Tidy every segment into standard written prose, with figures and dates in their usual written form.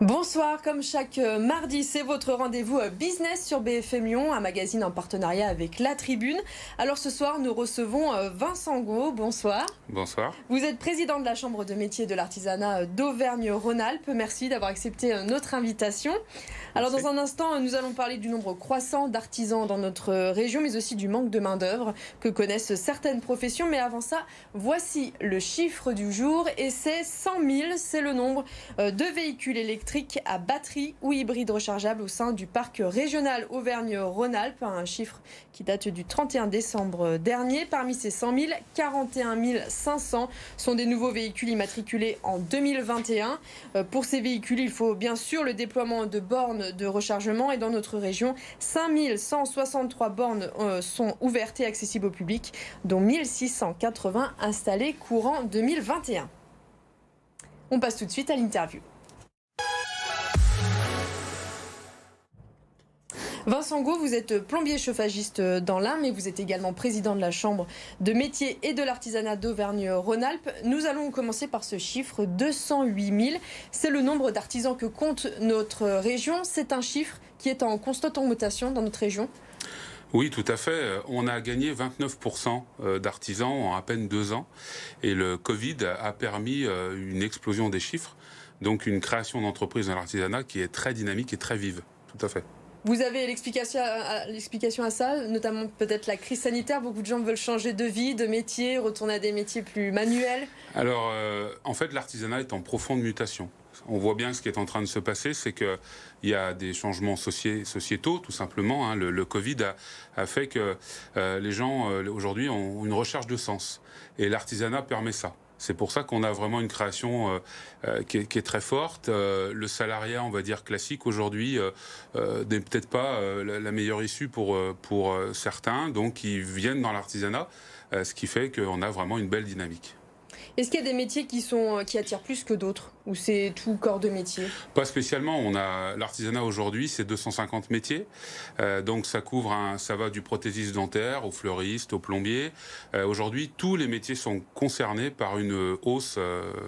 Bonsoir, comme chaque mardi, c'est votre rendez-vous business sur BFM Lyon, un magazine en partenariat avec La Tribune. Alors ce soir, nous recevons Vincent Gault. Bonsoir. Bonsoir. Vous êtes président de la Chambre de métiers de l'artisanat d'Auvergne-Rhône-Alpes. Merci d'avoir accepté notre invitation. Alors dans un instant, nous allons parler du nombre croissant d'artisans dans notre région, mais aussi du manque de main-d'œuvre que connaissent certaines professions. Mais avant ça, voici le chiffre du jour et c'est 100 000. C'est le nombre de véhicules électriques à batterie ou hybride rechargeable au sein du parc régional Auvergne-Rhône-Alpes. Un chiffre qui date du 31 décembre dernier. Parmi ces 100 000, 41 500 sont des nouveaux véhicules immatriculés en 2021. Pour ces véhicules, il faut bien sûr le déploiement de bornes de rechargement. Et dans notre région, 5 163 bornes sont ouvertes et accessibles au public, dont 1680 installées courant 2021. On passe tout de suite à l'interview. Vincent Gault, vous êtes plombier chauffagiste dans l'Ain, mais vous êtes également président de la Chambre de métiers et de l'artisanat d'Auvergne-Rhône-Alpes. Nous allons commencer par ce chiffre, 208 000. C'est le nombre d'artisans que compte notre région. C'est un chiffre qui est en constante augmentation dans notre région. Oui, tout à fait. On a gagné 29% d'artisans en à peine 2 ans. Et le Covid a permis une explosion des chiffres, donc une création d'entreprises dans l'artisanat qui est très dynamique et très vive. Tout à fait. Vous avez l'explication à ça, notamment peut-être la crise sanitaire. Beaucoup de gens veulent changer de vie, de métier, retourner à des métiers plus manuels. Alors, en fait, l'artisanat est en profonde mutation. On voit bien ce qui est en train de se passer, c'est qu'il y a des changements sociétaux, tout simplement. Hein. Le Covid a fait que les gens, aujourd'hui, ont une recherche de sens. Et l'artisanat permet ça. C'est pour ça qu'on a vraiment une création qui est très forte. Le salariat, on va dire classique aujourd'hui, n'est peut-être pas la meilleure issue pour certains. Donc ils viennent dans l'artisanat, ce qui fait qu'on a vraiment une belle dynamique. Est-ce qu'il y a des métiers qui attirent plus que d'autres, ou c'est tout corps de métier? Pas spécialement. On a l'artisanat aujourd'hui, c'est 250 métiers. Donc ça couvre, ça va du prothésiste dentaire au fleuriste, au plombier. Aujourd'hui, tous les métiers sont concernés par une hausse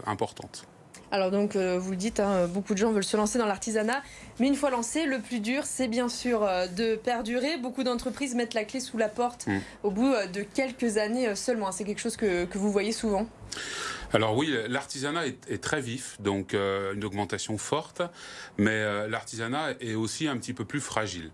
importante. Alors donc, vous le dites, beaucoup de gens veulent se lancer dans l'artisanat, mais une fois lancé, le plus dur, c'est bien sûr de perdurer. Beaucoup d'entreprises mettent la clé sous la porte au bout de quelques années seulement. C'est quelque chose que vous voyez souvent? Alors oui, l'artisanat est très vif, donc une augmentation forte, mais l'artisanat est aussi un petit peu plus fragile.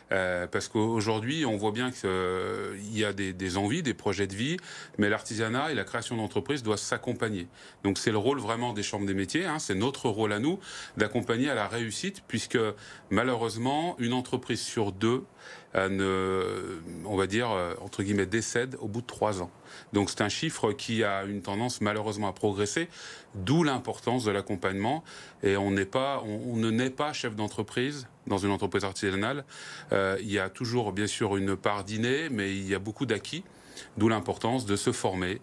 Parce qu'aujourd'hui, on voit bien qu'il y a des envies, des projets de vie, mais l'artisanat et la création d'entreprises doivent s'accompagner. Donc c'est le rôle vraiment des chambres des métiers, hein, c'est notre rôle à nous d'accompagner à la réussite, puisque malheureusement, une entreprise sur deux, on va dire, entre guillemets, décède au bout de 3 ans. Donc c'est un chiffre qui a une tendance malheureusement à progresser, d'où l'importance de l'accompagnement. Et on ne naît pas chef d'entreprise dans une entreprise artisanale. Il y a toujours bien sûr une part d'inné, mais il y a beaucoup d'acquis, d'où l'importance de se former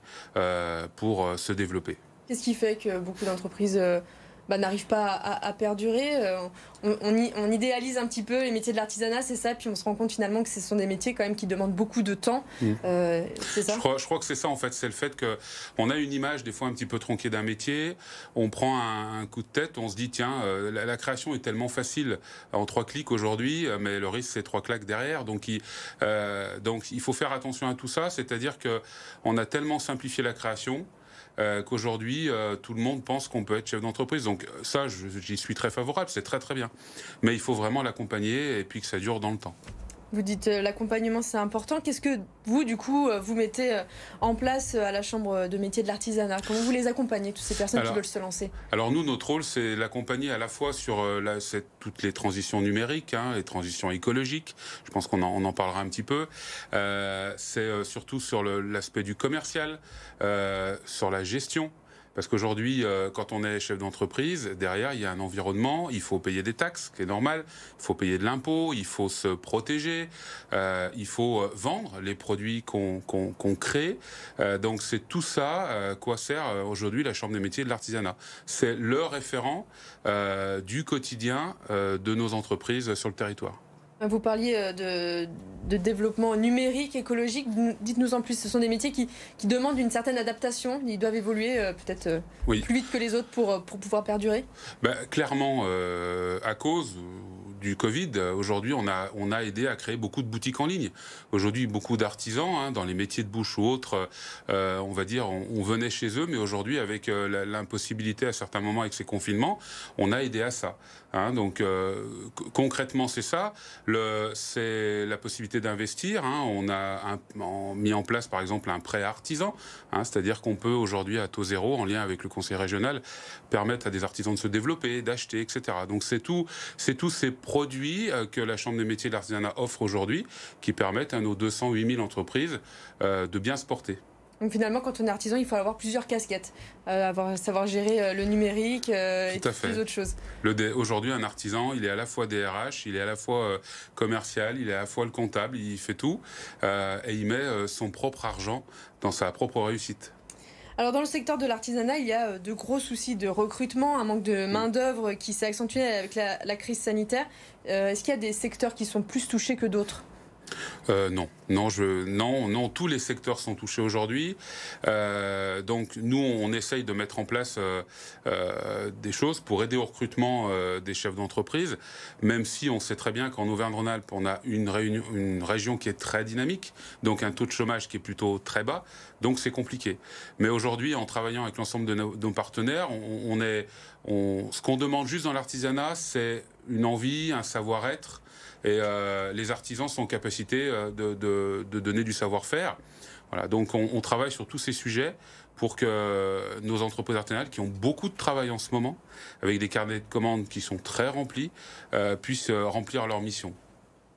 pour se développer. Qu'est-ce qui fait que beaucoup d'entreprises n'arrivent pas à perdurer? On idéalise un petit peu les métiers de l'artisanat, c'est ça, puis on se rend compte finalement que ce sont des métiers quand même qui demandent beaucoup de temps. C'est ça? Je crois que c'est ça en fait, c'est le fait qu'on a une image des fois un petit peu tronquée d'un métier, on prend un coup de tête, on se dit tiens, la création est tellement facile en 3 clics aujourd'hui, mais le risque c'est 3 claques derrière, donc il faut faire attention à tout ça, c'est-à-dire qu'on a tellement simplifié la création, qu'aujourd'hui, tout le monde pense qu'on peut être chef d'entreprise. Donc ça, j'y suis très favorable, c'est très très bien. Mais il faut vraiment l'accompagner et puis que ça dure dans le temps. Vous dites l'accompagnement, c'est important. Qu'est-ce que vous, du coup, vous mettez en place à la Chambre de métiers de l'artisanat? Comment vous les accompagnez, toutes ces personnes qui veulent se lancer? Alors nous, notre rôle, c'est l'accompagner à la fois sur toutes les transitions numériques, hein, les transitions écologiques. Je pense qu'on en parlera un petit peu. C'est surtout sur l'aspect du commercial, sur la gestion. Parce qu'aujourd'hui, quand on est chef d'entreprise, derrière, il y a un environnement, il faut payer des taxes, ce qui est normal, il faut payer de l'impôt, il faut se protéger, il faut vendre les produits qu'on crée. Donc c'est tout ça quoi sert aujourd'hui la Chambre des métiers de l'artisanat. C'est le référent du quotidien de nos entreprises sur le territoire. Vous parliez de développement numérique, écologique. Dites-nous en plus, ce sont des métiers qui demandent une certaine adaptation. Ils doivent évoluer peut-être Oui. plus vite que les autres pour pouvoir perdurer. Clairement, à cause du Covid, aujourd'hui, on a aidé à créer beaucoup de boutiques en ligne. Aujourd'hui, beaucoup d'artisans, dans les métiers de bouche ou autres, on va dire, on venait chez eux, mais aujourd'hui, avec l'impossibilité à certains moments avec ces confinements, on a aidé à ça. Donc, concrètement, c'est ça. C'est la possibilité d'investir. On a mis en place, par exemple, un prêt artisan, c'est-à-dire qu'on peut aujourd'hui, à taux zéro, en lien avec le conseil régional, permettre à des artisans de se développer, d'acheter, etc. Donc, c'est tous ces produits que la Chambre des métiers de l'artisanat offre aujourd'hui, qui permettent à nos 208 000 entreprises de bien se porter. Donc finalement, quand on est artisan, il faut avoir plusieurs casquettes, savoir gérer le numérique et toutes les autres choses. Aujourd'hui, un artisan, il est à la fois DRH, il est à la fois commercial, il est à la fois le comptable, il fait tout, et il met son propre argent dans sa propre réussite. Alors dans le secteur de l'artisanat, il y a de gros soucis de recrutement, un manque de main-d'œuvre qui s'est accentué avec la crise sanitaire. Est-ce qu'il y a des secteurs qui sont plus touchés que d'autres ? Non, tous les secteurs sont touchés aujourd'hui. Donc nous, on essaye de mettre en place des choses pour aider au recrutement des chefs d'entreprise, même si on sait très bien qu'en Auvergne-Rhône-Alpes, on a une région qui est très dynamique, donc un taux de chômage qui est plutôt très bas, donc c'est compliqué. Mais aujourd'hui, en travaillant avec l'ensemble de nos partenaires, ce qu'on demande juste dans l'artisanat, c'est une envie, un savoir-être. Et les artisans sont en capacité de donner du savoir-faire. Voilà, donc on travaille sur tous ces sujets pour que nos entreprises artisanales, qui ont beaucoup de travail en ce moment, avec des carnets de commandes qui sont très remplis, puissent remplir leur mission.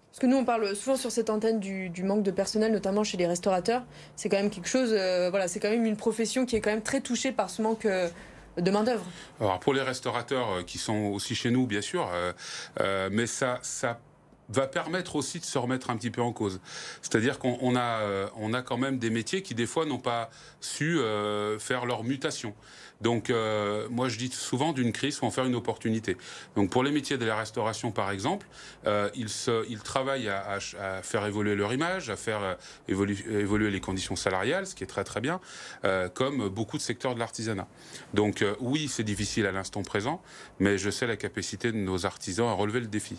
Parce que nous, on parle souvent sur cette antenne du manque de personnel, notamment chez les restaurateurs. C'est quand même quelque chose, c'est quand même une profession qui est quand même très touchée par ce manque de main-d'œuvre. Alors pour les restaurateurs qui sont aussi chez nous, bien sûr, mais ça va permettre aussi de se remettre un petit peu en cause. C'est-à-dire qu'on a quand même des métiers qui, des fois, n'ont pas su faire leur mutation. Donc, moi, je dis souvent, d'une crise, faut en faire une opportunité. Donc, pour les métiers de la restauration, par exemple, ils travaillent à faire évoluer leur image, à faire évoluer les conditions salariales, ce qui est très, très bien, comme beaucoup de secteurs de l'artisanat. Donc, oui, c'est difficile à l'instant présent, mais je sais la capacité de nos artisans à relever le défi.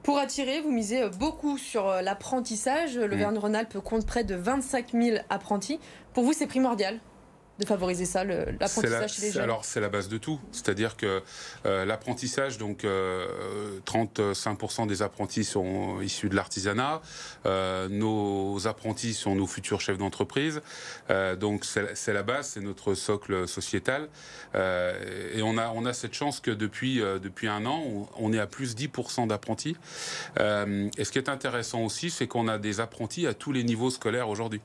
Pour attirer, vous misez beaucoup sur l'apprentissage. L'Auvergne-Rhône-Alpes compte près de 25 000 apprentis. Pour vous, c'est primordial de favoriser ça, l'apprentissage chez les jeunes? Alors, c'est la base de tout. C'est-à-dire que l'apprentissage, donc 35% des apprentis sont issus de l'artisanat. Nos apprentis sont nos futurs chefs d'entreprise. Donc, c'est la base, c'est notre socle sociétal. Et on a cette chance que depuis un an, on est à plus 10% d'apprentis. Et ce qui est intéressant aussi, c'est qu'on a des apprentis à tous les niveaux scolaires aujourd'hui.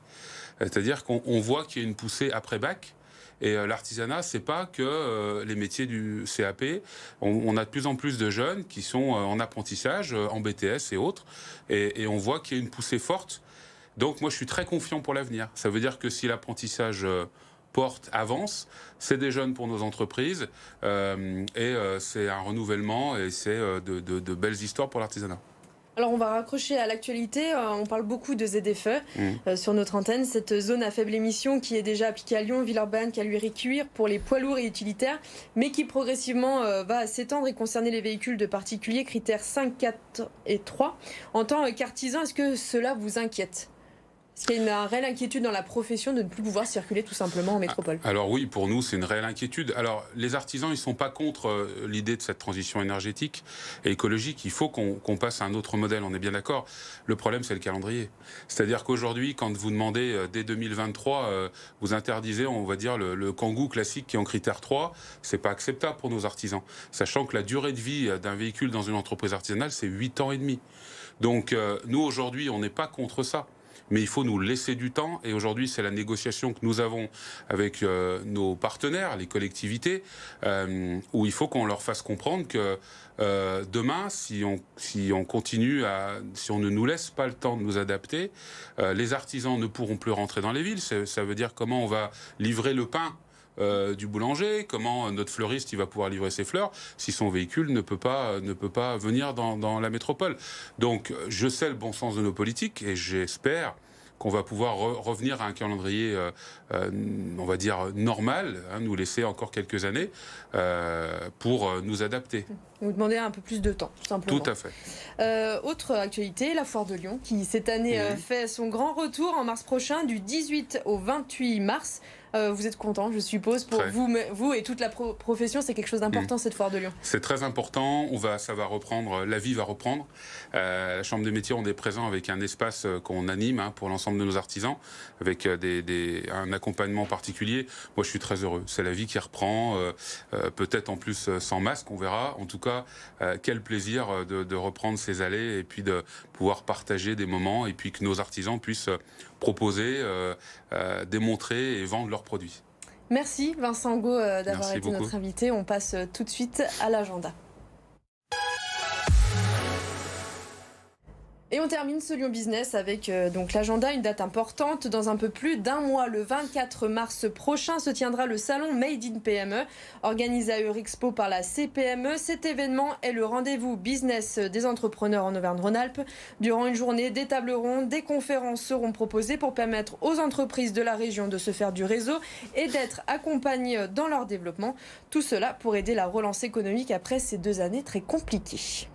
C'est-à-dire qu'on voit qu'il y a une poussée après-bac. Et l'artisanat, c'est pas que les métiers du CAP. On a de plus en plus de jeunes qui sont en apprentissage, en BTS et autres. Et on voit qu'il y a une poussée forte. Donc moi, je suis très confiant pour l'avenir. Ça veut dire que si l'apprentissage avance, c'est des jeunes pour nos entreprises. Et c'est un renouvellement et c'est de belles histoires pour l'artisanat. Alors on va raccrocher à l'actualité, on parle beaucoup de ZFE sur notre antenne, cette zone à faible émission qui est déjà appliquée à Lyon, Villeurbanne, Caluire-et-Cuire pour les poids lourds et utilitaires, mais qui progressivement va s'étendre et concerner les véhicules de particuliers, critères 5, 4 et 3. En tant qu'artisan, est-ce que cela vous inquiète ? Est-ce qu'il y a une réelle inquiétude dans la profession de ne plus pouvoir circuler tout simplement en métropole? Alors oui, pour nous, c'est une réelle inquiétude. Alors, les artisans, ils ne sont pas contre l'idée de cette transition énergétique et écologique. Il faut qu'on passe à un autre modèle, on est bien d'accord. Le problème, c'est le calendrier. C'est-à-dire qu'aujourd'hui, quand vous demandez, dès 2023, vous interdisez, on va dire, le Kangoo classique qui est en critère 3, c'est pas acceptable pour nos artisans. Sachant que la durée de vie d'un véhicule dans une entreprise artisanale, c'est 8 ans et demi. Donc, nous, aujourd'hui, on n'est pas contre ça. Mais il faut nous laisser du temps. Et aujourd'hui, c'est la négociation que nous avons avec nos partenaires, les collectivités, où il faut qu'on leur fasse comprendre que demain, si on continue si on ne nous laisse pas le temps de nous adapter, les artisans ne pourront plus rentrer dans les villes. Ça veut dire comment on va livrer le pain du boulanger, comment notre fleuriste il va pouvoir livrer ses fleurs si son véhicule ne peut pas venir dans la métropole. Donc je sais le bon sens de nos politiques et j'espère qu'on va pouvoir revenir à un calendrier, on va dire, normal, nous laisser encore quelques années pour nous adapter. Vous demandez un peu plus de temps, tout simplement. Tout à fait. Autre actualité, la Foire de Lyon, qui cette année fait son grand retour en mars prochain, du 18 au 28 mars. Vous êtes content, je suppose, pour vous et toute la profession, c'est quelque chose d'important, cette Foire de Lyon. C'est très important, ça va reprendre, la vie va reprendre. La Chambre des métiers, on est présent avec un espace qu'on anime pour l'ensemble de nos artisans, avec un accompagnement particulier. Moi, je suis très heureux. C'est la vie qui reprend, peut-être en plus sans masque, on verra. En tout cas, quel plaisir de reprendre ces allées et puis de pouvoir partager des moments et puis que nos artisans puissent proposer, démontrer et vendre leurs produits. Merci Vincent Gault d'avoir été notre invité. On passe tout de suite à l'agenda. Et on termine ce Lyon Business avec donc l'agenda, une date importante. Dans un peu plus d'un mois, le 24 mars prochain, se tiendra le salon Made in PME, organisé à Eurexpo par la CPME. Cet événement est le rendez-vous business des entrepreneurs en Auvergne-Rhône-Alpes. Durant une journée, des tables rondes, des conférences seront proposées pour permettre aux entreprises de la région de se faire du réseau et d'être accompagnées dans leur développement. Tout cela pour aider la relance économique après ces 2 années très compliquées.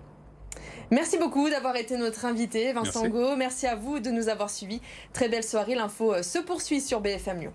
Merci beaucoup d'avoir été notre invité, Vincent Gault. Merci à vous de nous avoir suivis. Très belle soirée. L'info se poursuit sur BFM Lyon.